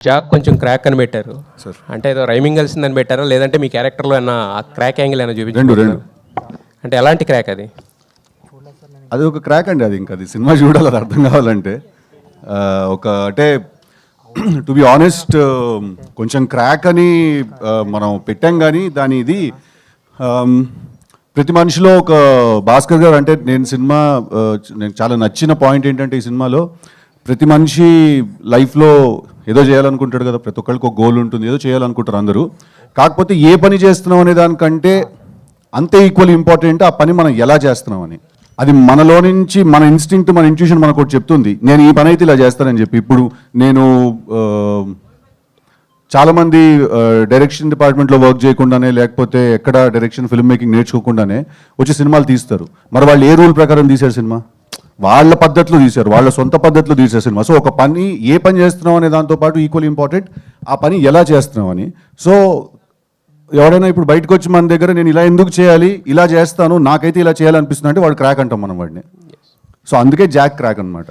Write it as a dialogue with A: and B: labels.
A: Jack కొంచెం crack అని పెట్టారు
B: సార్.
A: అంటే ఏదో రైమింగ్ కలిసిందని పెట్టారా లేదంటే మీ క్యారెక్టర్లో ఏమన్నా ఆ క్రాక్ యాంగిల్ అయినా
B: రెండు
A: చూపించారు అంటే ఎలాంటి క్రాక్ అది?
B: అది ఒక క్రాక్ అండి. అది ఇంకా అది సినిమా చూడాలి, అది అర్థం కావాలంటే. ఒక అంటే టు బి ఆనెస్ట్ కొంచెం క్రాక్ అని మనం పెట్టాం, కానీ దాని ఇది ప్రతి మనిషిలో ఒక భాస్కర్ గారు అంటే నేను చాలా నచ్చిన పాయింట్ ఏంటంటే ఈ సినిమాలో ప్రతి మనిషి లైఫ్లో ఏదో చేయాలనుకుంటాడు కదా, ప్రతి ఒక్కరికి ఒక గోల్ ఉంటుంది, ఏదో చేయాలనుకుంటారు అందరూ. కాకపోతే ఏ పని చేస్తున్నాం అనే దానికంటే అంతే ఈక్వల్ ఇంపార్టెంట్ ఆ పని మనం ఎలా చేస్తున్నాం అని. అది మనలో నుంచి మన ఇన్స్టింక్ట్, మన ఇంట్యూషన్ మనకు ఒకటి చెప్తుంది, నేను ఈ పని అయితే ఇలా చేస్తానని చెప్పి. ఇప్పుడు నేను చాలామంది డైరెక్షన్ డిపార్ట్మెంట్లో వర్క్ చేయకుండానే, లేకపోతే ఎక్కడ డైరెక్షన్ ఫిల్మ్ మేకింగ్ నేర్చుకోకుండానే వచ్చి సినిమాలు తీస్తారు. మరి వాళ్ళు ఏ రూల్ ప్రకారం తీశారు సినిమా? వాళ్ళ పద్ధతిలో తీశారు, వాళ్ళ సొంత పద్ధతిలో తీశారు సినిమా. సో ఒక పని ఏ పని చేస్తున్నాం అనే దాంతోపాటు ఈక్వల్ ఇంపార్టెంట్ ఆ పని ఎలా చేస్తున్నాం అని. సో ఎవరైనా ఇప్పుడు బయటకు వచ్చి మన దగ్గర నేను ఇలా ఎందుకు చేయాలి, ఇలా చేస్తాను, నాకైతే ఇలా చేయాలనిపిస్తుంది అంటే వాడు క్రాక్ అంటాం మనం వాడిని. సో అందుకే జాక్ క్రాక్ అనమాట.